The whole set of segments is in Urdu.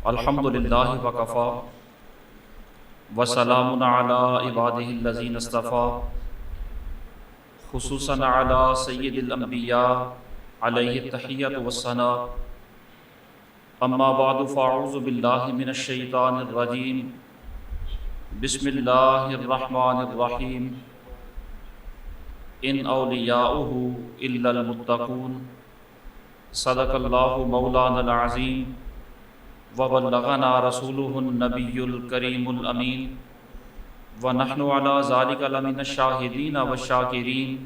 الحمد للہ وکفا وسلام علی عبادہ الذین اصطفیٰ خصوصاً علی سید الانبیاء علیہ التحیۃ والثناء اما بعد فاعوذ باللہ من الشیطان الرجیم بسم اللہ الرحمن الرحیم ان اولیاؤہ الا المتقون صدق اللہ مولانا العظیم وبلغنا رسولہ النبی الکریم الامین ونحن علی ذلک لمن الشاہدین والشاکرین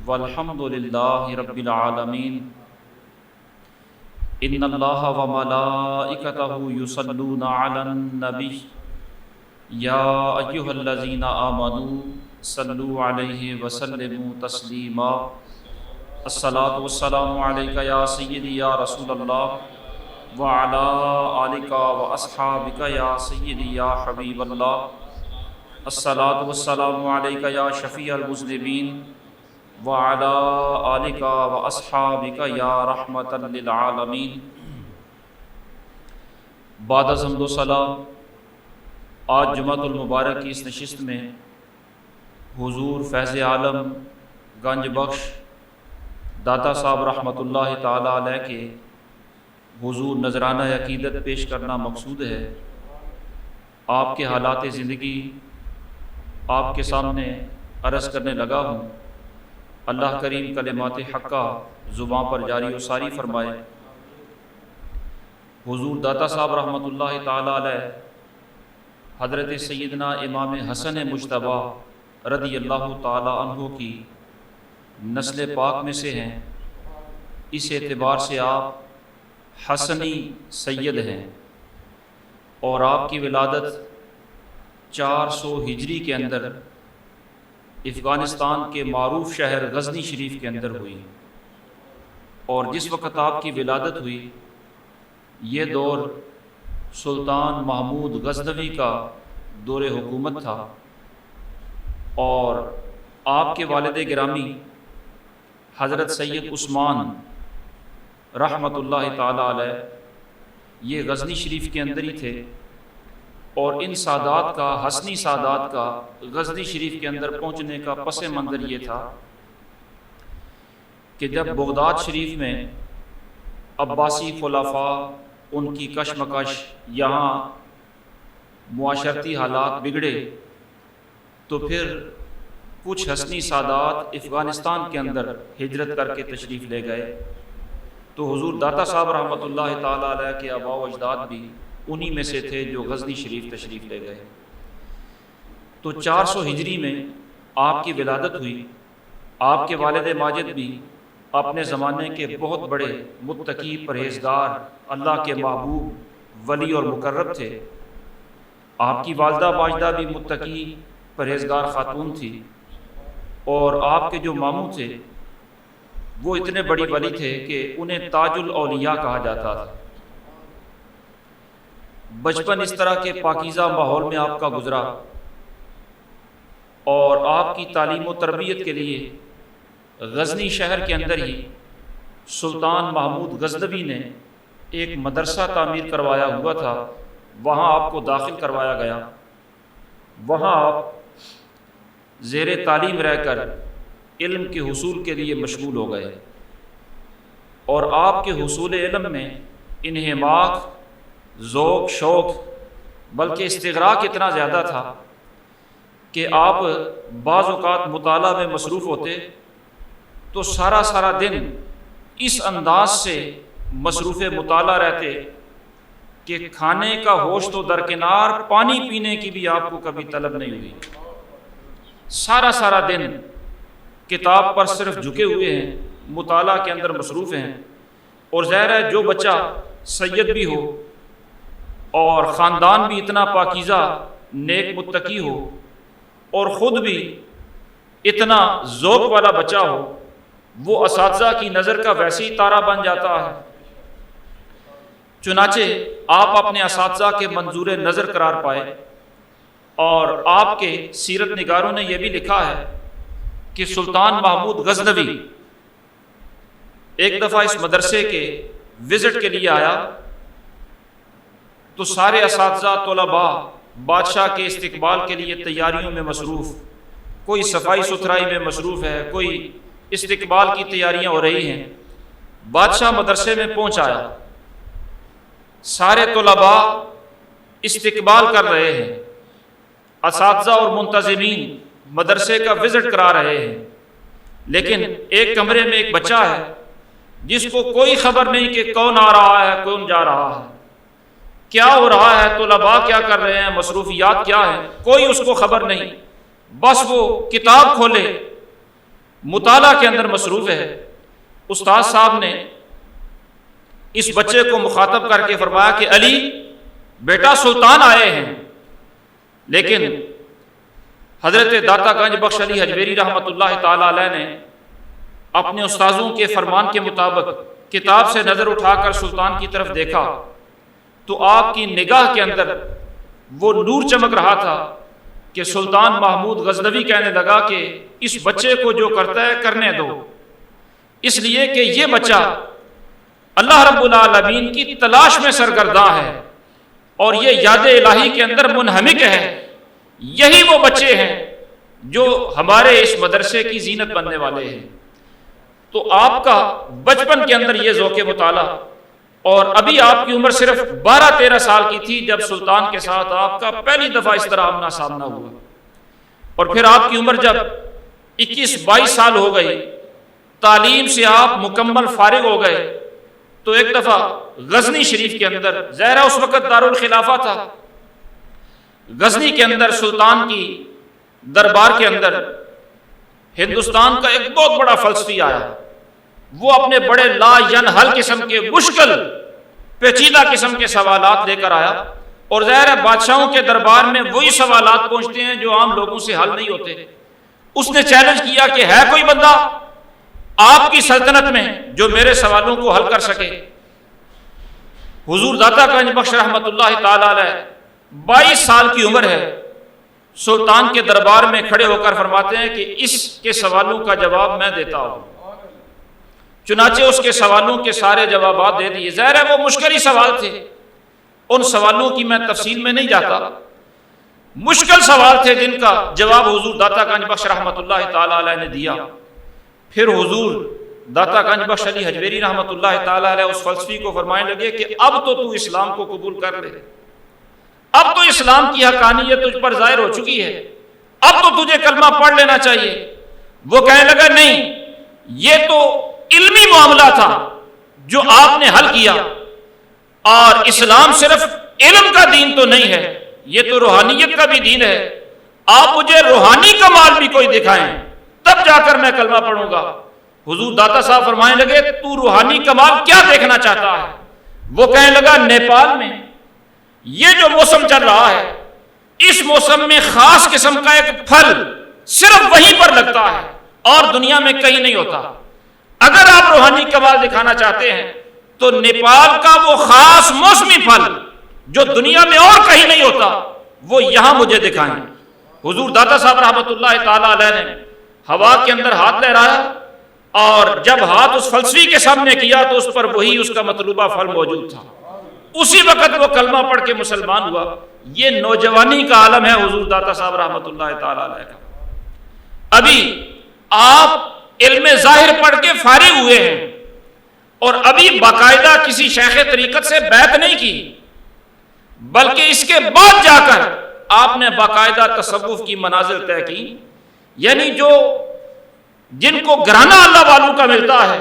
والحمد للہ رب العالمین ان اللہ وملائکتہ یصلون علی النبی یا ایہا الذین آمنوا صلوا علیہ وسلموا تسلیما الصلاۃ والسلام علیک یا سیدی یا رسول اللہ وعلی آلک واصحابک یا سیدی یا حبیب اللہ الصلاۃ والسلام علیک یا شفیع المذنبین وعلی آلک واصحابک یا رحمۃ للعالمین۔ بعد از حمد و ثنا، آج جمعۃ المبارک کی اس نشست میں حضور فیض عالم گنج بخش داتا صاحب رحمۃ اللہ تعالی علیہ کے حضور نذرانہ عقیدت پیش کرنا مقصود ہے۔ آپ کے حالات زندگی آپ کے سامنے عرض کرنے لگا ہوں۔ اللہ کریم کلمات حقہ زباں پر جاری و ساری فرمائے۔ حضور داتا صاحب رحمۃ اللہ تعالی علیہ حضرت سیدنا امام حسن مجتبیٰ رضی اللہ تعالی عنہ کی نسل پاک میں سے ہیں۔ اس اعتبار سے آپ حسنی سید ہیں، اور آپ کی ولادت 400 ہجری کے اندر افغانستان کے معروف شہر غزنی شریف کے اندر ہوئی، اور جس وقت آپ کی ولادت ہوئی یہ دور سلطان محمود غزنوی کا دور حکومت تھا، اور آپ کے والد گرامی حضرت سید عثمان رحمۃ اللہ تعالی علیہ یہ غزنی شریف کے اندر ہی تھے، اور ان سادات کا، حسنی سادات کا غزنی شریف کے اندر پہنچنے کا پس منظر یہ تھا کہ جب بغداد شریف میں عباسی خلفاء ان کی کشمکش، یہاں معاشرتی حالات بگڑے، تو پھر کچھ حسنی سادات افغانستان کے اندر ہجرت کر کے تشریف لے گئے۔ تو حضور داتا صاحب رحمۃ اللہ تعالی علیہ کے آباء و اجداد بھی انہی میں سے تھے جو غزنی شریف تشریف لے گئے۔ تو 400 ہجری میں آپ کی ولادت ہوئی۔ آپ کے والد ماجد بھی اپنے زمانے کے بہت بڑے متقی، پرہیزگار، اللہ کے محبوب، ولی اور مقرب تھے۔ آپ کی والدہ ماجدہ بھی متقی، پرہیزگار خاتون تھی، اور آپ کے جو ماموں تھے وہ اتنے بڑی ولی تھے کہ انہیں تاج الاولیاء کہا جاتا تھا۔ بچپن اس طرح کے پاکیزہ ماحول میں آپ کا گزرا، اور آپ کی تعلیم و تربیت کے لیے غزنی شہر کے اندر ہی سلطان محمود غزنوی نے ایک مدرسہ تعمیر کروایا ہوا تھا، وہاں آپ کو داخل کروایا گیا۔ وہاں آپ زیر تعلیم رہ کر علم کے حصول کے لیے مشغول ہو گئے، اور آپ کے حصول علم میں انہماک، ذوق، شوق، بلکہ استغراق اتنا زیادہ تھا کہ آپ بعض اوقات مطالعہ میں مصروف ہوتے تو سارا دن اس انداز سے مصروف مطالعہ رہتے کہ کھانے کا ہوش تو درکنار، پانی پینے کی بھی آپ کو کبھی طلب نہیں ہوئی۔ سارا دن کتاب پر صرف جھکے ہوئے ہیں، مطالعہ کے اندر مصروف ہیں۔ اور ظاہر ہے جو بچہ سید بھی ہو اور خاندان بھی اتنا پاکیزہ نیک متقی ہو اور خود بھی اتنا ذوق والا بچہ ہو، وہ اساتذہ کی نظر کا ویسے ہی تارا بن جاتا ہے۔ چنانچہ آپ اپنے اساتذہ کے منظور نظر قرار پائے، اور آپ کے سیرت نگاروں نے یہ بھی لکھا ہے کہ سلطان محمود غزنوی ایک دفعہ اس مدرسے کے وزٹ کے لیے آیا تو سارے اساتذہ طلباء بادشاہ کے استقبال کے لیے تیاریوں میں مصروف، کوئی صفائی ستھرائی میں مصروف ہے، کوئی استقبال کی تیاریاں ہو رہی ہیں۔ بادشاہ مدرسے میں پہنچ آیا، سارے طلباء استقبال کر رہے ہیں، اساتذہ اور منتظمین مدرسے کا وزٹ کرا رہے ہیں، لیکن ایک کمرے میں ایک بچہ ہے جس کو کوئی خبر نہیں کہ کون آ رہا ہے، کون جا رہا ہے، کیا ہو رہا ہے، طلباء کیا کر رہے ہیں، مصروفیات کیا ہیں، کوئی اس کو خبر نہیں۔ بس وہ کتاب کھولے مطالعہ کے اندر مصروف ہے۔ استاد صاحب نے اس بچے کو مخاطب کر کے فرمایا کہ علی بیٹا سلطان آئے ہیں، لیکن حضرت داتا گنج بخش علی حجویری رحمۃ اللہ تعالی علیہ نے اپنے استاذوں کے فرمان کے مطابق کتاب سے نظر اٹھا کر سلطان کی طرف دیکھا تو آپ کی نگاہ کے اندر وہ نور چمک رہا تھا کہ سلطان محمود غزنوی کہنے لگا کہ اس بچے کو جو کرتا ہے کرنے دو، اس لیے کہ یہ بچہ اللہ رب العالمین کی تلاش میں سرگرداں ہے اور یہ یاد الہی کے اندر منہمک ہے۔ یہی وہ بچے ہیں جو ہمارے اس مدرسے کی زینت بننے والے ہیں۔ تو آپ کا بچپن کے اندر یہ ذوق مطالعہ، اور ابھی آپ کی عمر صرف 12-13 سال کی تھی جب سلطان کے ساتھ آپ کا پہلی دفعہ اس طرح آمنا سامنا ہوا، اور پھر آپ کی عمر جب 21-22 سال ہو گئی، تعلیم سے آپ مکمل فارغ ہو گئے، تو ایک دفعہ غزنی شریف کے اندر، ظاہر اس وقت دارالخلافہ تھا، غزنی کے اندر سلطان کی دربار کے اندر ہندوستان کا ایک بہت بڑا فلسفی آیا، وہ اپنے بڑے لا ینحل قسم کے مشکل پیچیدہ قسم کے سوالات لے کر آیا، اور ظاہر ہے بادشاہوں کے دربار میں وہی سوالات پہنچتے ہیں جو عام لوگوں سے حل نہیں ہوتے۔ اس نے چیلنج کیا کہ ہے کوئی بندہ آپ کی سلطنت میں جو میرے سوالوں کو حل کر سکے؟ حضور داتا گنج بخش رحمۃ اللہ تعالی علیہ 22 سال کی عمر ہے، سلطان کے دربار میں کھڑے ہو کر فرماتے ہیں کہ اس کے سوالوں کا جواب میں دیتا ہوں۔ چنانچہ اس کے سوالوں کے سارے جوابات دے دیے۔ ظاہر ہے وہ مشکل ہی سوال تھے، ان سوالوں کی میں تفصیل میں نہیں جاتا، مشکل سوال تھے جن کا جواب حضور داتا گنج بخش رحمۃ اللہ تعالی علیہ نے دیا۔ پھر حضور داتا گنج بخش علی حجویری رحمۃ اللہ تعالی علیہ اس فلسفی کو فرمانے لگے کہ اب تو اسلام کو قبول کر لے، اب تو اسلام کی حقانیت تجھ پر ظاہر ہو چکی ہے، اب تو تجھے کلمہ پڑھ لینا چاہیے۔ وہ کہنے لگا نہیں، یہ تو علمی معاملہ تھا جو آپ نے حل کیا، اور اسلام صرف علم کا دین تو نہیں ہے، یہ تو روحانیت کا بھی دین ہے۔ آپ مجھے روحانی کمال بھی کوئی دکھائیں تب جا کر میں کلمہ پڑھوں گا۔ حضور داتا صاحب فرمانے لگے تو روحانی کمال کیا دیکھنا چاہتا ہے؟ وہ کہنے لگا نیپال میں یہ جو موسم چل رہا ہے، اس موسم میں خاص قسم کا ایک پھل صرف وہیں پر لگتا ہے اور دنیا میں کہیں نہیں ہوتا۔ اگر آپ روحانی کمال دکھانا چاہتے ہیں تو نیپال کا وہ خاص موسمی پھل جو دنیا میں اور کہیں نہیں ہوتا وہ یہاں مجھے دکھائیں۔ حضور داتا صاحب رحمۃ اللہ تعالی علیہ نے ہوا کے اندر ہاتھ لہرایا، اور جب ہاتھ اس فلسفی کے سامنے کیا تو اس پر وہی اس کا مطلوبہ پھل موجود تھا۔ اسی وقت وہ کلمہ پڑھ کے مسلمان ہوا۔ یہ نوجوانی کا عالم ہے حضور داتا صاحب رحمۃ اللہ تعالی علیہ کا۔ ابھی آپ علم ظاہر پڑھ کے فارغ ہوئے ہیں، اور ابھی باقاعدہ کسی شیخ طریقت سے بیعت نہیں کی، بلکہ اس کے بعد جا کر آپ نے باقاعدہ تصوف کی منازل طے کی، یعنی جن کو گھرانہ اللہ والوں کا ملتا ہے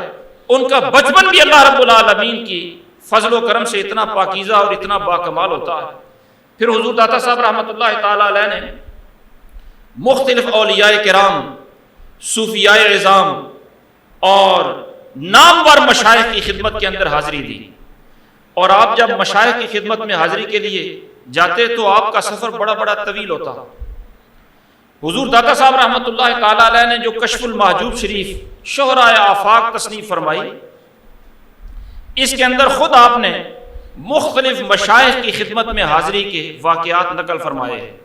ان کا بچپن بھی اللہ رب العالمین کی فضل و کرم سے اتنا پاکیزہ اور اتنا باکمال ہوتا ہے۔ پھر حضور داتا صاحب رحمۃ اللہ تعالی علیہ نے مختلف اولیاء کرام، صوفیاء اعظام اور نامور مشائخ کی خدمت کے اندر حاضری دی، اور آپ جب مشائخ کی خدمت میں حاضری کے لیے جاتے تو آپ کا سفر بڑا بڑا طویل ہوتا۔ حضور داتا صاحب رحمۃ اللہ تعالی علیہ نے جو کشف المحجوب شریف شہرائے آفاق تصنیف فرمائی، اس کے اندر خود آپ نے مختلف مشائخ کی خدمت میں حاضری کے واقعات نقل فرمائے ہیں۔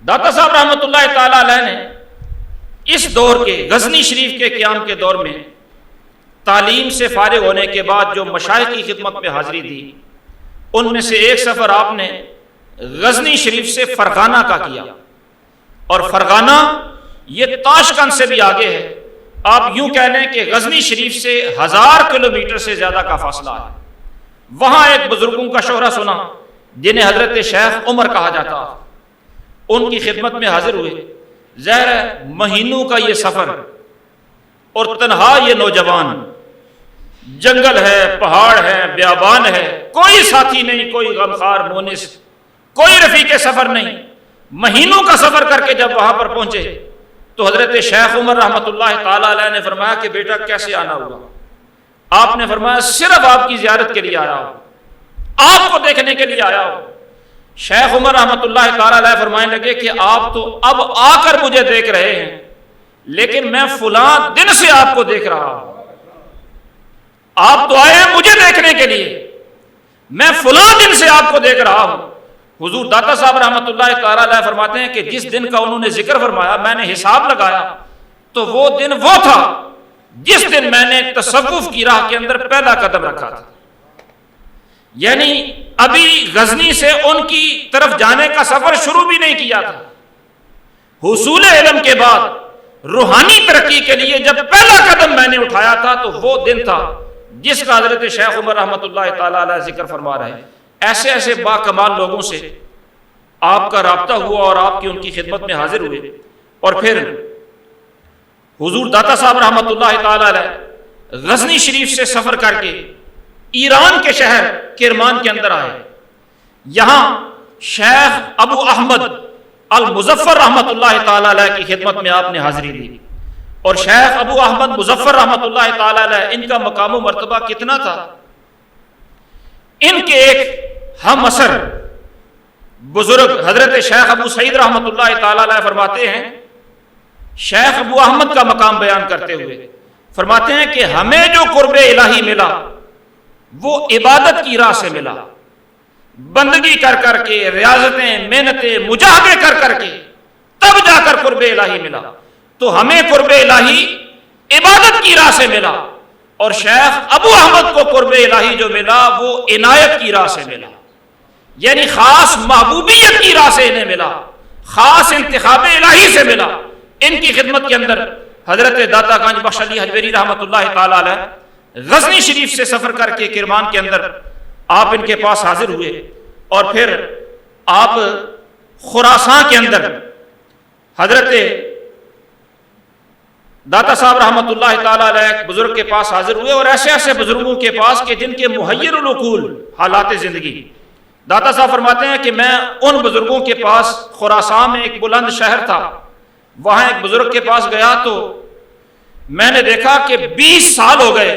داتا صاحب رحمۃ اللہ تعالی علیہ نے اس دور کے غزنی شریف کے قیام کے دور میں تعلیم سے فارغ ہونے کے بعد جو مشائخ کی خدمت میں حاضری دی، ان میں سے ایک سفر آپ نے غزنی شریف سے فرغانہ کا کیا، اور فرغانہ یہ تاشقند سے بھی آگے ہے، آپ یوں کہہ لیں کہ غزنی شریف سے 1000 کلومیٹر سے زیادہ کا فاصلہ ہے۔ وہاں ایک بزرگوں کا شہرہ سنا جنہیں حضرت شیخ عمر کہا جاتا، ان کی خدمت میں حاضر ہوئے۔ ظاہر ہے مہینوں کا یہ سفر، اور تنہا یہ نوجوان، جنگل ہے، پہاڑ ہے، بیابان ہے، کوئی ساتھی نہیں، کوئی غمخوار مونس، کوئی رفیق سفر نہیں، مہینوں کا سفر کر کے جب وہاں پر پہنچے تو حضرت شیخ عمر رحمۃ اللہ تعالی علیہ نے فرمایا کہ بیٹا کیسے آنا ہوا؟ آپ نے فرمایا صرف آپ کی زیارت کے لیے آیا ہوں، آپ کو دیکھنے کے لیے آیا ہوں۔ شیخ عمر رحمۃ اللہ تعالی علیہ فرمانے لگے کہ آپ تو اب آ کر مجھے دیکھ رہے ہیں، لیکن میں فلاں دن سے آپ کو دیکھ رہا ہوں۔ آپ تو آئے ہیں مجھے دیکھنے کے لیے، میں فلاں دن سے آپ کو دیکھ رہا ہوں۔ حضور داتا صاحب رحمۃ اللہ تعالی علیہ فرماتے ہیں کہ جس دن کا انہوں نے ذکر فرمایا میں نے حساب لگایا تو وہ دن وہ تھا جس دن میں نے تصوف کی راہ کے اندر پہلا قدم رکھا تھا۔ یعنی ابھی غزنی سے ان کی طرف جانے کا سفر شروع بھی نہیں کیا تھا، حصول علم کے بعد روحانی ترقی کے لیے جب پہلا قدم میں نے اٹھایا تھا تو وہ دن تھا جس کا حضرت شیخ عمر رحمۃ اللہ تعالی علیہ ذکر فرما رہے ہیں۔ ایسے ایسے با کمال لوگوں سے آپ کا رابطہ ہوا اور آپ کی ان کی خدمت میں حاضر ہوئے، اور پھر حضور داتا صاحب رحمۃ اللہ تعالی علیہ غزنی شریف سے سفر کر کے ایران کے شہر کرمان کے اندر آئے۔ یہاں شیخ ابو احمد المظفر رحمۃ اللہ تعالی علیہ کی خدمت میں آپ نے حاضری دی، اور شیخ ابو احمد مظفر رحمۃ اللہ تعالی علیہ ان کا مقام و مرتبہ کتنا تھا؟ ان کے ایک ہم عصر بزرگ حضرت شیخ ابو سعید رحمۃ اللہ تعالی علیہ فرماتے ہیں، شیخ ابو احمد کا مقام بیان کرتے ہوئے فرماتے ہیں کہ ہمیں جو قرب الہی ملا وہ عبادت کی راہ سے ملا، بندگی کر کر کے، ریاضتیں، محنتیں، مجاہدے کر کر کے تب جا کر قرب الہی ملا۔ تو ہمیں قرب الہی عبادت کی راہ سے ملا، اور شیخ ابو احمد کو قرب الہی جو ملا وہ عنایت کی راہ سے ملا، یعنی خاص محبوبیت کی راہ سے انہیں ملا، خاص انتخاب الہی سے ملا۔ ان کی خدمت کے اندر حضرت داتا گنج بخش علی حجویری رحمۃ اللہ تعالی علیہ غزنی شریف سے سفر کر کے کرمان کے اندر آپ ان کے پاس حاضر ہوئے، اور پھر آپ خراسان کے اندر حضرت داتا صاحب رحمۃ اللہ تعالی علیہ ایک بزرگ کے پاس حاضر ہوئے، اور ایسے ایسے بزرگوں کے پاس کہ جن کے محیر العقول حالات زندگی۔ داتا صاحب فرماتے ہیں کہ میں ان بزرگوں کے پاس خراسان میں ایک بلند شہر تھا، وہاں ایک بزرگ کے پاس گیا تو میں نے دیکھا کہ 20 سال ہو گئے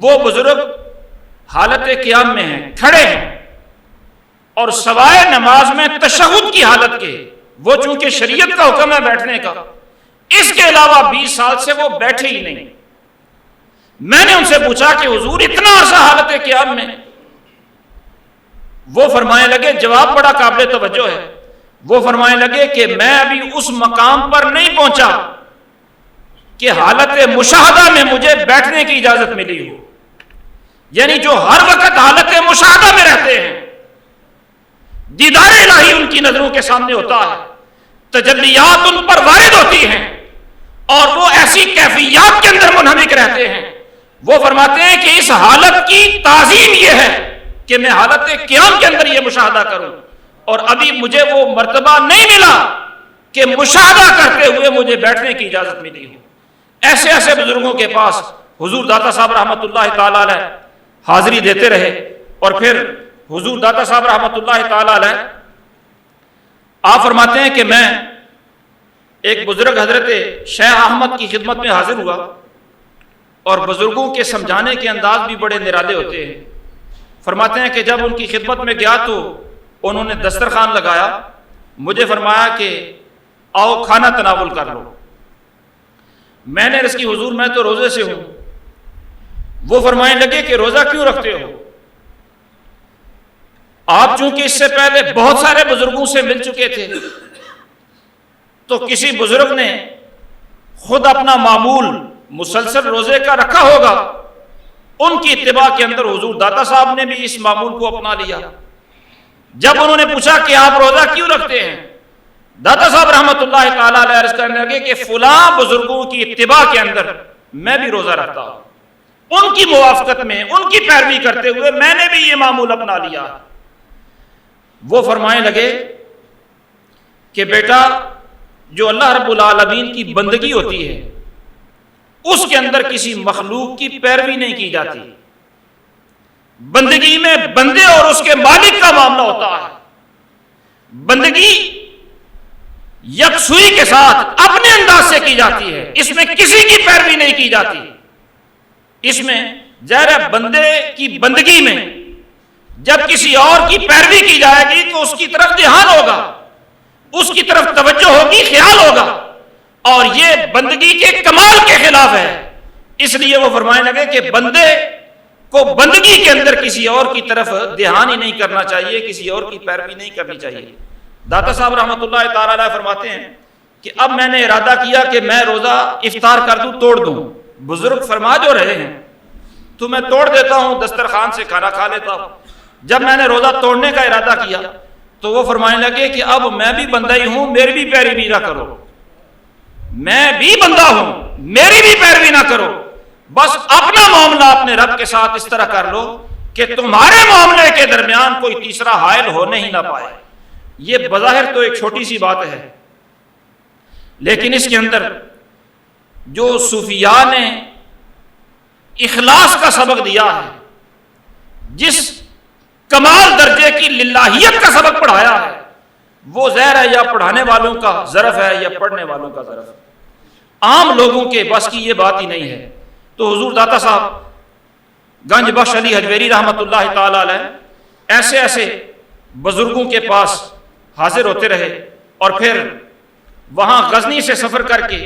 وہ بزرگ حالت قیام میں ہیں، کھڑے ہیں، اور سوائے نماز میں تشہد کی حالت کے، وہ چونکہ شریعت کا حکم ہے بیٹھنے کا، اس کے علاوہ 20 سال سے وہ بیٹھے ہی نہیں۔ میں نے ان سے پوچھا کہ حضور اتنا عرصہ حالت قیام میں؟ وہ فرمانے لگے، جواب بڑا قابل توجہ ہے، وہ فرمانے لگے کہ میں ابھی اس مقام پر نہیں پہنچا کہ حالت مشاہدہ میں مجھے بیٹھنے کی اجازت ملی ہو، یعنی جو ہر وقت حالت مشاہدہ میں رہتے ہیں، دیدار الہی ان کی نظروں کے سامنے ہوتا ہے، تجلیات ان پر وارد ہوتی ہیں، اور وہ ایسی کیفیات کے اندر منہمک رہتے ہیں۔ وہ فرماتے ہیں کہ اس حالت کی تعظیم یہ ہے کہ میں حالت قیام کے اندر یہ مشاہدہ کروں، اور ابھی مجھے وہ مرتبہ نہیں ملا کہ مشاہدہ کرتے ہوئے مجھے بیٹھنے کی اجازت ملی ہو۔ ایسے ایسے بزرگوں کے پاس حضور داتا صاحب رحمۃ اللہ تعالی علیہ حاضری دیتے رہے، اور پھر حضور داتا صاحب رحمۃ اللہ تعالی علیہ آپ فرماتے ہیں کہ میں ایک بزرگ حضرت شیخ احمد کی خدمت میں حاضر ہوا، اور بزرگوں کے سمجھانے کے انداز بھی بڑے نرالے ہوتے ہیں۔ فرماتے ہیں کہ جب ان کی خدمت میں گیا تو انہوں نے دسترخوان لگایا، مجھے فرمایا کہ آؤ کھانا تناول کر لو۔ میں نے عرض کی حضور میں تو روزے سے ہوں۔ وہ فرمانے لگے کہ روزہ کیوں رکھتے ہو؟ آپ چونکہ اس سے پہلے بہت سارے بزرگوں سے مل چکے تھے، تو کسی بزرگ نے خود اپنا معمول مسلسل روزے کا رکھا ہوگا، ان کی اتباع کے اندر حضور داتا صاحب نے بھی اس معمول کو اپنا لیا۔ جب انہوں نے پوچھا کہ آپ روزہ کیوں رکھتے ہیں، داتا صاحب رحمۃ اللہ تعالی علیہ عرض کرنے لگے کہ فلاں بزرگوں کی اتباع کے اندر میں بھی روزہ رکھتا ہوں، ان کی موافقت میں، ان کی پیروی کرتے ہوئے میں نے بھی یہ معمول اپنا لیا۔ وہ فرمانے لگے کہ بیٹا، جو اللہ رب العالمین کی بندگی ہوتی ہے اس کے اندر کسی مخلوق کی پیروی نہیں کی جاتی، بندگی میں بندے اور اس کے مالک کا معاملہ ہوتا ہے۔ بندگی یکسوئی کے ساتھ اپنے انداز سے کی جاتی ہے، اس میں کسی کی پیروی نہیں کی جاتی۔ اس میں ظاہر بندے کی بندگی میں جب کسی اور کی پیروی کی جائے گی تو اس کی طرف دھیان ہوگا، اس کی طرف توجہ ہوگی، خیال ہوگا، اور یہ بندگی کے کمال کے خلاف ہے۔ اس لیے وہ فرمانے لگے کہ بندے کو بندگی کے اندر کسی اور کی طرف دھیان ہی نہیں کرنا چاہیے، کسی اور کی پیروی نہیں کرنی چاہیے۔ داتا صاحب رحمۃ اللہ تعالی علیہ فرماتے ہیں کہ اب میں نے ارادہ کیا کہ میں روزہ افطار کر دوں، توڑ دوں۔ بزرگ فرما جو رہے ہیں تو میں توڑ دیتا ہوں، دسترخوان سے کھانا کھا لیتا ہوں۔ جب میں نے روزہ توڑنے کا ارادہ کیا تو وہ فرمانے لگے کہ اب میں بھی بندہ ہی ہوں، میری بھی پیروی نہ کرو، میں بھی بندہ ہوں، میری بھی پیروی نہ کرو، بس اپنا معاملہ اپنے رب کے ساتھ اس طرح کر لو کہ تمہارے معاملے کے درمیان کوئی تیسرا حائل ہونے ہی نہ پائے۔ یہ بظاہر تو ایک چھوٹی سی بات ہے، لیکن اس کے اندر جو صوفیاء نے اخلاص کا سبق دیا ہے، جس کمال درجے کی للہیت کا سبق پڑھایا ہے، وہ ظاہر ہے یا پڑھانے والوں کا ظرف ہے یا پڑھنے والوں کا ظرف ہے، عام لوگوں کے بس کی یہ بات ہی نہیں ہے۔ تو حضور داتا صاحب گنج بخش علی حجویری رحمۃ اللہ تعالی علیہ ایسے ایسے بزرگوں کے پاس حاضر ہوتے رہے، اور پھر وہاں غزنی سے سفر کر کے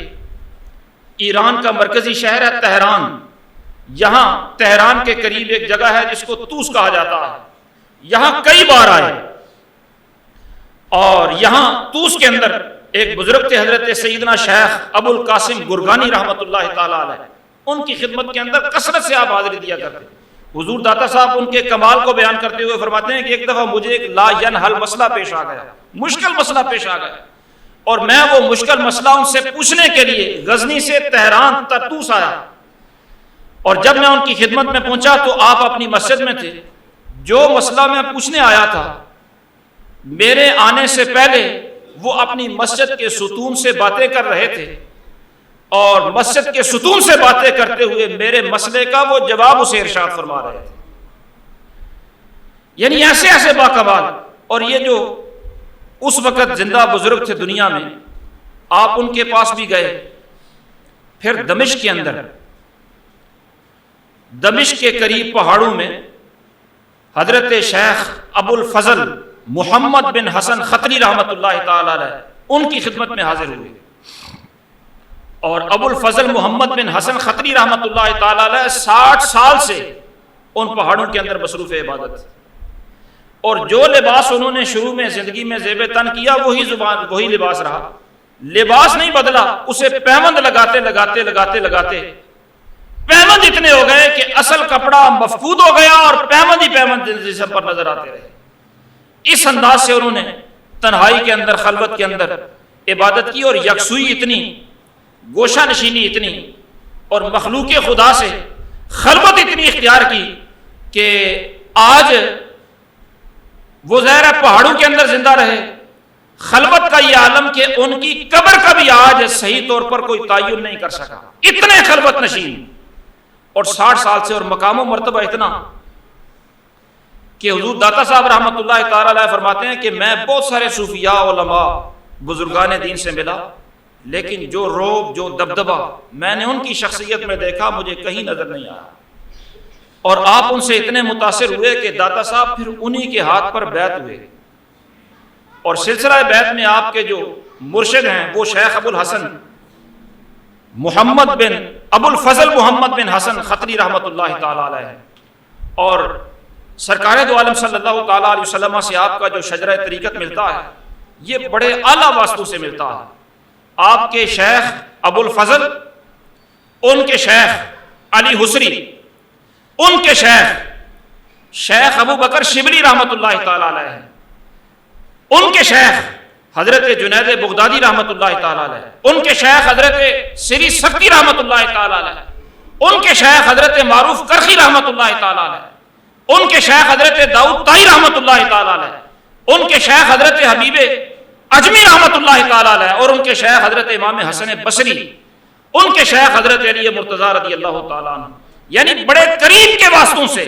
ایران کا مرکزی شہر ہے تہران، یہاں تہران کے قریب ایک جگہ ہے جس کو توس کہا جاتا ہے، یہاں کئی بار آئے، اور یہاں توس کے اندر ایک بزرگ تھے حضرت سیدنا شیخ ابو القاسم گرگانی رحمۃ اللہ تعالی علیہ، ان کی خدمت کے اندر کثرت سے آپ حاضری دیا کرتے۔ حضور داتا صاحب ان کے کمال کو بیان کرتے ہوئے فرماتے ہیں کہ ایک دفعہ مجھے ایک لا ینحل مسئلہ پیش آ گیا، مشکل مسئلہ پیش آ گیا، اور میں وہ مشکل مسئلہ ان سے پوچھنے کے لیے غزنی سے تہران تک توس آیا، اور جب میں ان کی خدمت میں پہنچا تو آپ اپنی مسجد میں تھے۔ جو مسئلہ میں پوچھنے آیا تھا، میرے آنے سے پہلے وہ اپنی مسجد کے ستون سے باتیں کر رہے تھے، اور مسجد کے ستون سے باتیں کرتے ہوئے میرے مسئلے کا وہ جواب اسے ارشاد فرما رہے تھے۔ یعنی ایسے ایسے باکمال، اور یہ جو اس وقت زندہ بزرگ تھے دنیا میں، آپ ان کے پاس بھی گئے۔ پھر دمشق کے اندر، دمشق کے قریب پہاڑوں میں حضرت شیخ ابو الفضل محمد بن حسن خطری رحمۃ اللہ تعالی علیہ ان کی خدمت میں حاضر ہوئے، اور ابو الفضل محمد بن حسن خطری رحمۃ اللہ تعالی علیہ 60 سال سے ان پہاڑوں کے اندر مصروف عبادت، اور جو لباس انہوں نے شروع میں زندگی میں زیب تن کیا وہی لباس رہا، لباس نہیں بدلا، اسے پیوند لگاتے لگاتے لگاتے لگاتے پیوند اتنے ہو گئے کہ اصل کپڑا مفقود ہو گیا اور پیوند ہی پیوند جسم پر نظر آتے رہے۔ اس انداز سے انہوں نے تنہائی کے اندر، خلوت کے اندر عبادت کی، اور یکسوئی اتنی، گوشہ نشینی اتنی، اور مخلوق خدا سے خلوت اتنی اختیار کی کہ آج وہ ظاہر پہاڑوں کے اندر زندہ رہے۔ خلوت کا یہ عالم کہ ان کی قبر کا بھی آج صحیح طور پر کوئی تعین نہیں کر سکا، اتنے خلوت نشین، اور 60 سال سے، اور مقام و مرتبہ اتنا کہ حضور داتا صاحب رحمۃ اللہ تعالی علیہ فرماتے ہیں کہ میں بہت سارے صوفیاء، علماء، بزرگان دین سے ملا، لیکن جو روب، جو دبدبہ میں نے ان کی شخصیت میں دیکھا مجھے کہیں نظر نہیں آیا۔ اور آپ ان سے اتنے متاثر ہوئے کہ داتا صاحب پھر انہی کے ہاتھ پر بیعت ہوئے، اور سلسلہ بیعت میں آپ کے جو مرشد ہیں وہ شیخ ابو الحسن محمد بن ابو الفضل محمد بن حسن خطری رحمۃ اللہ تعالی علیہ، اور سرکار دو عالم صلی اللہ تعالی علیہ وسلم سے آپ کا جو شجرہ طریقت ملتا ہے یہ بڑے اعلیٰ واسطوں سے ملتا ہے۔ آپ کے شیخ ابو الفضل، ان کے شیخ علی حسری، ان کے شیخ ابو بکر شبلی رحمۃ اللہ تعالی علیہ ہیں، ان کے شیخ حضرت جنید بغدادی رحمۃ اللہ تعالی علیہ، ان کے شیخ حضرت سری سکتی رحمۃ اللہ تعالی علیہ، ان کے شیخ حضرت معروف کرخی رحمۃ اللہ تعالی علیہ، ان کے شیخ حضرت داؤد طائی رحمۃ اللہ تعالی علیہ، ان کے شیخ حضرت حبیب اجمی رحمۃ اللہ تعالی علیہ، اور ان کے شیخ حضرت امام حسن بصری، ان کے شیخ حضرت علی مرتضیٰ رضی اللہ تعالیٰ عنہ، یعنی بڑے قریب کے واسطوں سے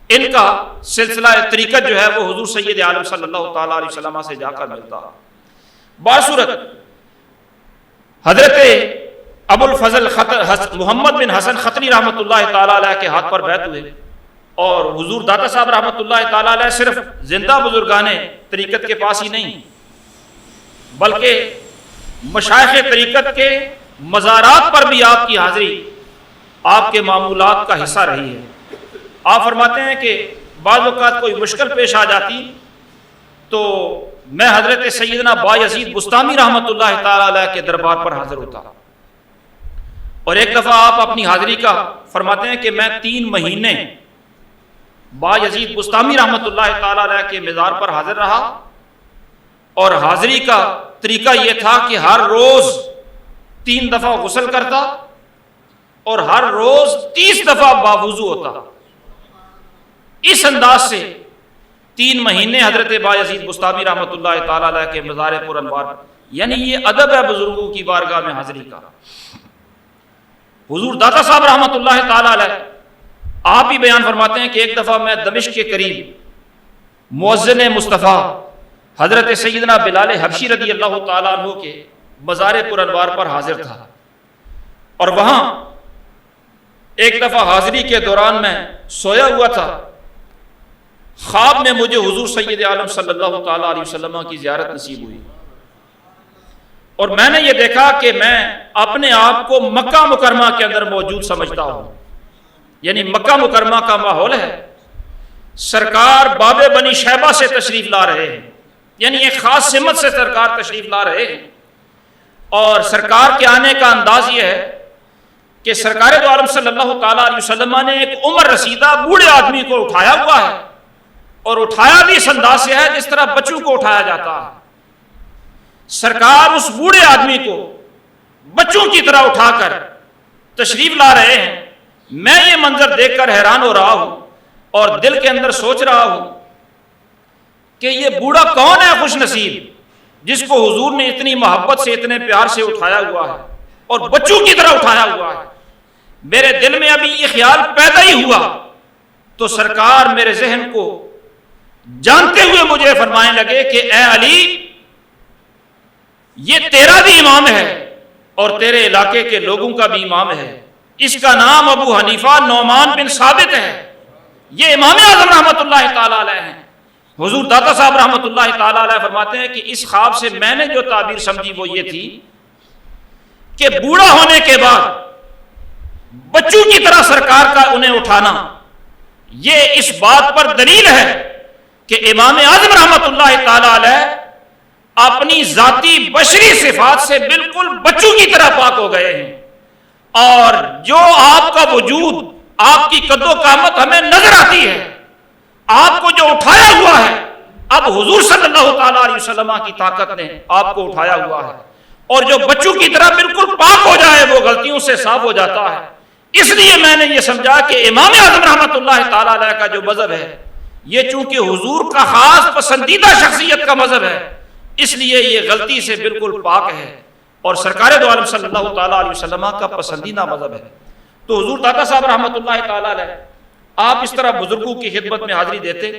ان کا سلسلہ طریقت جو ہے وہ حضور سید عالم صلی اللہ تعالیٰ علیہ وسلم سے جا کر ملتا ہے۔ باصورت حضرت ابو الفضل محمد بن حسن خطری رحمۃ اللہ تعالیٰ علیہ کے ہاتھ پر بیعت ہوئے، اور حضور داتا صاحب رحمۃ اللہ تعالیٰ علیہ صرف زندہ بزرگان طریقت کے پاس ہی نہیں، بلکہ مشائخ طریقت کے مزارات پر بھی آپ کی حاضری آپ کے معمولات کا حصہ رہی ہے۔ آپ فرماتے ہیں کہ بعض اوقات کوئی مشکل پیش آ جاتی تو میں حضرت سیدنا بایزید بستامی رحمۃ اللہ تعالیٰ علیہ کے دربار پر حاضر ہوتا، اور ایک دفعہ آپ اپنی حاضری کا فرماتے ہیں کہ میں 3 مہینے بایزید بستامی رحمۃ اللہ تعالیٰ علیہ کے مزار پر حاضر رہا، اور حاضری کا طریقہ یہ تھا کہ ہر روز 3 دفعہ غسل کرتا اور ہر روز 30 دفعہ باوضو ہوتا۔ اس انداز سے 3 مہینے حضرت بایزید بستامی رحمۃ اللہ تعالیٰ علیہ کے مزار پر انوار، یعنی یہ ادب ہے بزرگوں کی بارگاہ میں حاضری کا۔ حضور داتا صاحب رحمۃ اللہ تعالیٰ علیہ آپ ہی بیان فرماتے ہیں کہ ایک دفعہ میں دمشق کے قریب مؤذن مصطفیٰ حضرت سیدنا بلال حبشی رضی اللہ تعالیٰ عنہ کے مزار پر انوار پر حاضر تھا، اور وہاں ایک دفعہ حاضری کے دوران میں سویا ہوا تھا، خواب میں مجھے حضور سید عالم صلی اللہ تعالیٰ علیہ وسلم کی زیارت نصیب ہوئی، اور میں نے یہ دیکھا کہ میں اپنے آپ کو مکہ مکرمہ کے اندر موجود سمجھتا ہوں، یعنی مکہ مکرمہ کا ماحول ہے، سرکار باب بنی شیبہ سے تشریف لا رہے ہیں، یعنی ایک خاص سمت سے سرکار تشریف لا رہے ہیں، اور سرکار کے آنے کا انداز یہ ہے کہ سرکار دو عالم صلی اللہ تعالیٰ علیہ وسلم نے ایک عمر رسیدہ بوڑھے آدمی کو اٹھایا ہوا ہے، اور اٹھایا بھی اس انداز سے ہے جس طرح بچوں کو اٹھایا جاتا ہے۔ سرکار اس بوڑھے آدمی کو بچوں کی طرح اٹھا کر تشریف لا رہے ہیں۔ میں یہ منظر دیکھ کر حیران ہو رہا ہوں، اور دل کے اندر سوچ رہا ہوں کہ یہ بوڑھا کون ہے خوش نصیب جس کو حضور نے اتنی محبت سے اتنے پیار سے اٹھایا ہوا ہے اور بچوں کی طرح اٹھایا ہوا ہے۔ میرے دل میں ابھی یہ خیال پیدا ہی ہوا تو سرکار میرے ذہن کو جانتے ہوئے مجھے فرمانے لگے کہ اے علی، یہ تیرا بھی امام ہے اور تیرے علاقے کے لوگوں کا بھی امام ہے، اس کا نام ابو حنیفہ نعمان بن ثابت ہے، یہ امام اعظم رحمۃ اللہ تعالیٰ علیہ ہیں۔ حضور داتا صاحب رحمۃ اللہ تعالیٰ علیہ فرماتے ہیں کہ اس خواب سے میں نے جو تعبیر سمجھی وہ یہ تھی کہ بوڑھا ہونے کے بعد بچوں کی طرح سرکار کا انہیں اٹھانا، یہ اس بات پر دلیل ہے کہ امام اعظم رحمۃ اللہ تعالیٰ علیہ اپنی ذاتی بشری صفات سے بالکل بچوں کی طرح پاک ہو گئے ہیں، اور جو آپ کا وجود، آپ کی قد و قامت ہمیں نظر آتی ہے، آپ کو جو اٹھایا ہوا ہے، اب حضور صلی اللہ تعالیٰ علیہ وسلم کی طاقت نے آپ کو اٹھایا ہوا ہے، اور جو بچوں کی طرح بالکل پاک ہو جائے وہ غلطیوں سے صاف ہو جاتا ہے۔ اس لیے میں نے یہ سمجھا کہ امام اعظم رحمۃ اللہ تعالیٰ علیہ کا جو مذہب ہے یہ چونکہ حضور کا خاص پسندیدہ شخصیت کا مذہب ہے، اس لیے یہ غلطی سے بالکل پاک ہے اور سرکار دو عالم صلی اللہ تعالیٰ علیہ وسلم کا پسندیدہ مذہب ہے۔ تو حضور داتا صاحب رحمۃ اللہ تعالیٰ علیہ آپ اس طرح بزرگوں کی خدمت میں حاضری دیتے۔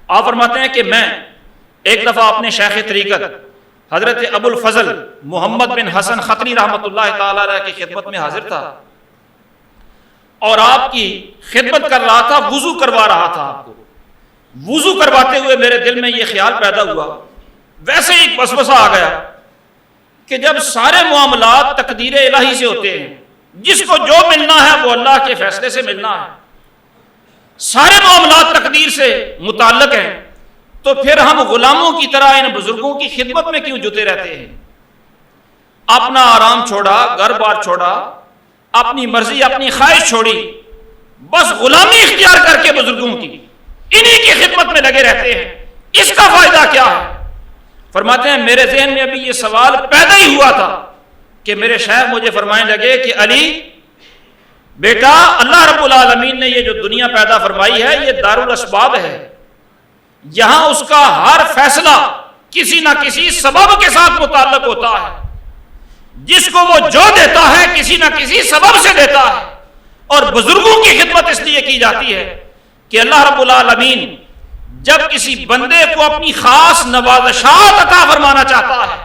آپ فرماتے ہیں کہ میں ایک دفعہ اپنے شیخ طریقت حضرت ابو الفضل محمد بن حسن خطری رحمۃ اللہ تعالیٰ علیہ کی خدمت میں حاضر تھا، اور آپ کی خدمت کر رہا تھا، وضو کروا رہا تھا۔ آپ کو وضو کرواتے ہوئے میرے دل میں یہ خیال پیدا ہوا، ویسے ایک وسوسہ آ گیا کہ جب سارے معاملات تقدیر الہی سے ہوتے ہیں، جس کو جو ملنا ہے وہ اللہ کے فیصلے سے ملنا ہے، سارے معاملات تقدیر سے متعلق ہیں، تو پھر ہم غلاموں کی طرح ان بزرگوں کی خدمت میں کیوں جتے رہتے ہیں؟ اپنا آرام چھوڑا، گھر بار چھوڑا، اپنی مرضی اپنی خواہش چھوڑی، بس غلامی اختیار کر کے بزرگوں کی انہی کی خدمت میں لگے رہتے ہیں، اس کا فائدہ کیا ہے؟ فرماتے ہیں میرے ذہن میں ابھی یہ سوال پیدا ہی ہوا تھا کہ میرے شیخ مجھے فرمانے لگے کہ علی بیٹا، اللہ رب العالمین نے یہ جو دنیا پیدا فرمائی ہے یہ دارالاسباب ہے، یہاں اس کا ہر فیصلہ کسی نہ کسی سبب کے ساتھ متعلق ہوتا ہے، جس کو وہ جو دیتا ہے کسی نہ کسی سبب سے دیتا ہے، اور بزرگوں کی خدمت اس لیے کی جاتی ہے کہ اللہ رب العالمین جب کسی بندے کو اپنی خاص نوازشات عطا فرمانا چاہتا ہے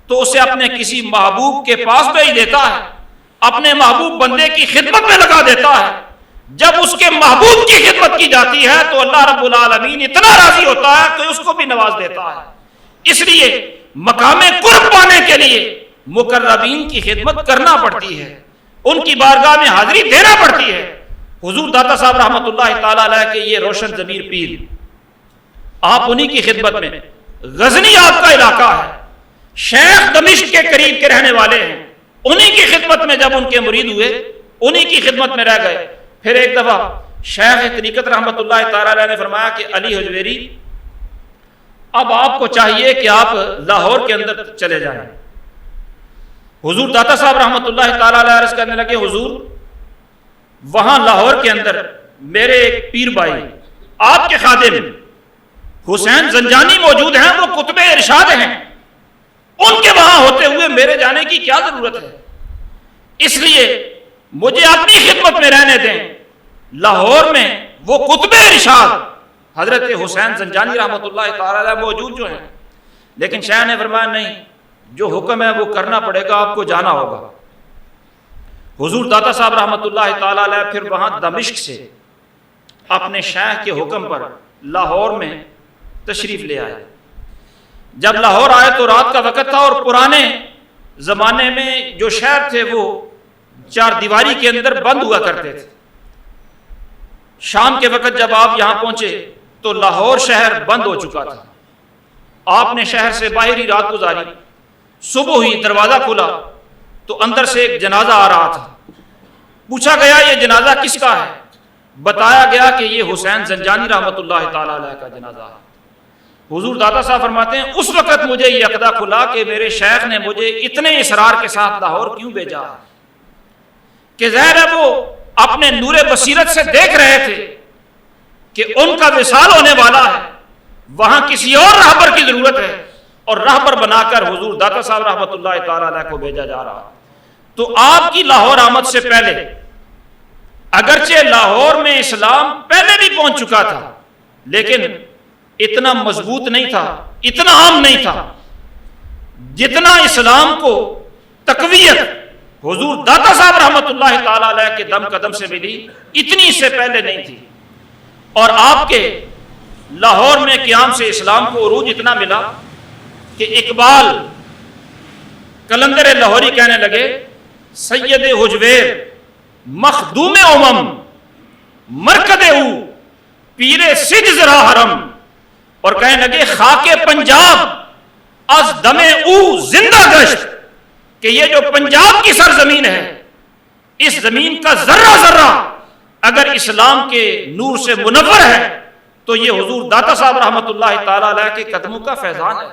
تو اسے اپنے کسی محبوب کے پاس بھیج دیتا ہے، اپنے محبوب بندے کی خدمت میں لگا دیتا ہے۔ جب اس کے محبوب کی خدمت کی جاتی ہے تو اللہ رب العالمین اتنا راضی ہوتا ہے کہ اس کو بھی نواز دیتا ہے۔ اس لیے مقام قرب پانے کے لیے مقربین کی خدمت کرنا پڑتی ہے، ان کی بارگاہ میں حاضری دینا پڑتی ہے۔ حضور داتا صاحب رحمۃ اللہ تعالی علیہ کے یہ روشن ضمیر پیر، آپ انہی کی خدمت میں، غزنی آپ کا علاقہ ہے، شیخ دمشق کے قریب کے رہنے والے ہیں، انہی کی خدمت میں جب ان کے مرید ہوئے انہی کی خدمت میں رہ گئے۔ پھر ایک دفعہ شیخ طریقت رحمۃ اللہ تعالی علیہ نے فرمایا کہ علی حجویری، اب آپ کو چاہیے کہ آپ لاہور کے اندر چلے جائیں۔ حضور داتا صاحب رحمۃ اللہ تعالی علیہ عرض کرنے لگے حضور، وہاں لاہور کے اندر میرے ایک پیر بھائی آپ کے خادم حسین زنجانی موجود ہیں، وہ کتب ارشاد ہیں، ان کے وہاں ہوتے ہوئے میرے جانے کی کیا ضرورت ہے؟ اس لیے مجھے اپنی خدمت میں رہنے دیں۔ لاہور میں وہ کتب ارشاد حضرت حسین زنجانی رحمۃ اللہ تعالی علیہ موجود جو ہیں، لیکن شیخ نے فرمایا نہیں، جو حکم ہے وہ کرنا پڑے گا، آپ کو جانا ہوگا۔ حضور داتا صاحب رحمۃ اللہ تعالی علیہ پھر وہاں دمشق سے اپنے شیخ کے حکم پر لاہور میں تشریف لے آئے۔ جب لاہور آئے تو رات کا وقت تھا، اور پرانے زمانے میں جو شہر تھے وہ چار دیواری کے اندر بند ہوا کرتے تھے۔ شام کے وقت جب آپ یہاں پہنچے تو لاہور شہر بند ہو چکا تھا۔ آپ نے شہر سے باہر ہی رات گزاری، صبح ہوئی دروازہ کھلا تو اندر سے ایک جنازہ آ رہا تھا۔ پوچھا گیا یہ جنازہ کس کا ہے؟ بتایا گیا کہ یہ حسین زنجانی رحمۃ اللہ تعالی علیہ کا جنازہ ہے۔ حضور داتا صاحب فرماتے ہیں اس وقت مجھے یہ عقدہ کھلا کہ میرے شیخ نے مجھے اتنے اصرار کے ساتھ لاہور کیوں بھیجا، کہ ظاہر ہے وہ اپنے نور بصیرت سے دیکھ رہے تھے کہ ان کا وصال ہونے والا ہے، وہاں کسی اور راہبر کی ضرورت ہے، اور راہبر بنا کر حضور داتا صاحب رحمۃ اللہ تعالی علیہ کو بھیجا جا رہا۔ تو آپ کی لاہور آمد سے پہلے اگرچہ لاہور میں اسلام پہلے بھی پہنچ چکا تھا، لیکن اتنا مضبوط نہیں تھا، اتنا عام نہیں تھا، جتنا اسلام کو تقویت حضور داتا صاحب رحمۃ اللہ تعالی علیہ کے دم قدم سے ملی، اتنی اس سے پہلے نہیں تھی۔ اور آپ کے لاہور میں قیام سے اسلام کو عروج اتنا ملا کہ اقبال کلندر لاہوری کہنے لگے سید حجویر مخدوم امم مرکد او پیر سج زرا حرم، اور کہنے لگے خاک پنجاب از دم او زندہ گشت، کہ یہ جو پنجاب کی سرزمین ہے، اس زمین کا ذرہ ذرہ اگر اسلام کے نور سے منور ہے تو یہ حضور داتا صاحب رحمۃ اللہ تعالی علیہ کے قدموں کا فیضان ہے۔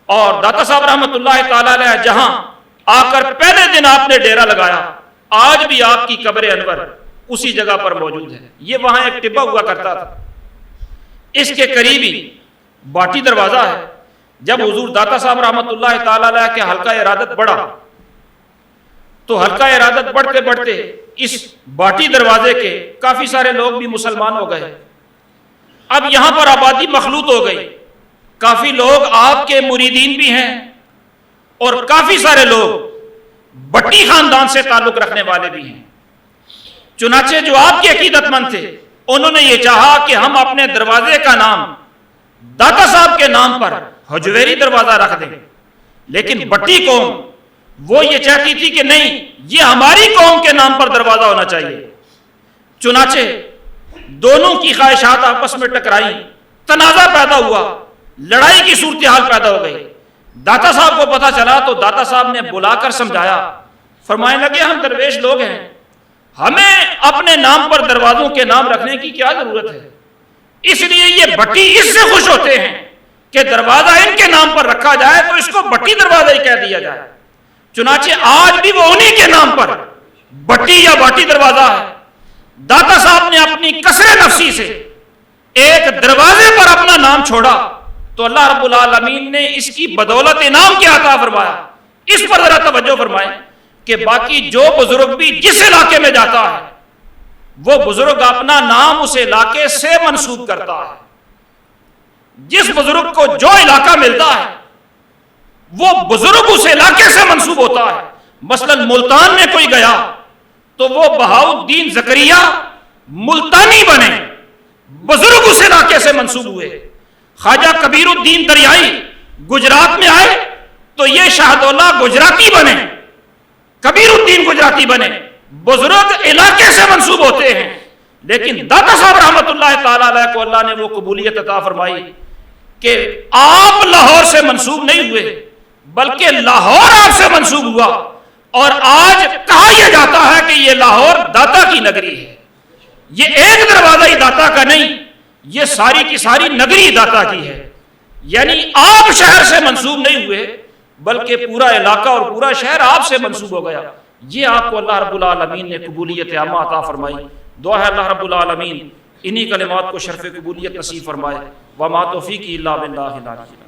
اور داتا صاحب رحمۃ اللہ تعالی علیہ جہاں آ کر پہلے دن آپ نے ڈیرا لگایا، آج بھی آپ کی قبر انور اسی جگہ پر موجود ہے۔ یہ وہاں ایک ٹبہ ہوا کرتا تھا، اس کے قریب ہی باٹی دروازہ ہے۔ جب حضور داتا صاحب رحمۃ اللہ تعالی علیہ کے حلقہ ارادت بڑھا تو حلقہ ارادت بڑھتے بڑھتے اس باٹی دروازے کے کافی سارے لوگ بھی مسلمان ہو گئے۔ اب یہاں پر آبادی مخلوط ہو گئی، کافی لوگ آپ کے مریدین بھی ہیں اور کافی سارے لوگ بٹی خاندان سے تعلق رکھنے والے بھی ہیں۔ چنانچہ جو آپ کے عقیدت مند تھے انہوں نے یہ چاہا کہ ہم اپنے دروازے کا نام داتا صاحب کے نام پر حجویری دروازہ رکھ دیں، لیکن بٹی قوم وہ یہ چاہتی تھی کہ نہیں، یہ ہماری قوم کے نام پر دروازہ ہونا چاہیے۔ چنانچہ دونوں کی خواہشات آپس میں ٹکرائی، تنازع پیدا ہوا، لڑائی کی صورتحال پیدا ہو گئی۔ داتا صاحب کو پتہ چلا تو داتا صاحب نے بلا کر سمجھایا، فرمانے لگے ہم درویش لوگ ہیں، ہمیں اپنے نام پر دروازوں کے نام رکھنے کی کیا ضرورت ہے؟ اس لیے یہ بٹی اس سے خوش ہوتے ہیں کہ دروازہ ان کے نام پر رکھا جائے تو اس کو بٹی دروازہ ہی کہہ دیا جائے۔ چنانچہ آج بھی وہ انہی کے نام پر بٹی یا باٹی دروازہ ہے۔ داتا صاحب نے اپنی کسر نفسی سے ایک دروازے پر اپنا نام چھوڑا تو اللہ رب العالمین نے اس کی بدولت انعام کیا عطا فرمایا۔ اس پر ذرا توجہ فرمائیں کہ باقی جو بزرگ بھی جس علاقے میں جاتا ہے وہ بزرگ اپنا نام اس علاقے سے منسوب کرتا ہے۔ جس بزرگ کو جو علاقہ ملتا ہے وہ بزرگ اس علاقے سے منسوب ہوتا ہے۔ مثلا ملتان میں کوئی گیا تو وہ بہاؤالدین زکریا ملتانی بنے، بزرگ اس علاقے سے منسوب ہوئے۔ خواجہ کبیر الدین دریائی گجرات میں آئے تو یہ شاہدولہ گجراتی بنے، کبیر الدین گجراتی بنے، بزرگ علاقے سے منسوب ہوتے ہیں۔ لیکن داتا صاحب رحمت اللہ تعالی علیہ کو اللہ نے وہ قبولیت عطا فرمائی کہ آپ لاہور سے منسوب نہیں ہوئے بلکہ لاہور آپ سے منسوب ہوا، اور آج کہا یہ جاتا ہے کہ یہ لاہور داتا کی نگری ہے۔ یہ ایک دروازہ ہی داتا کا نہیں، یہ ساری کی ساری نگری داتا کی ہے۔ یعنی آپ شہر سے منسوب نہیں ہوئے بلکہ پورا علاقہ اور پورا شہر آپ سے منسوب ہو گیا۔ یہ آپ کو اللہ رب العالمین نے قبولیت عامہ عطا فرمائی۔ دعا ہے اللہ رب العالمین انہی کلمات کو شرف قبولیت نصیب فرمائے۔ وما توفیقی الا باللہ العلی۔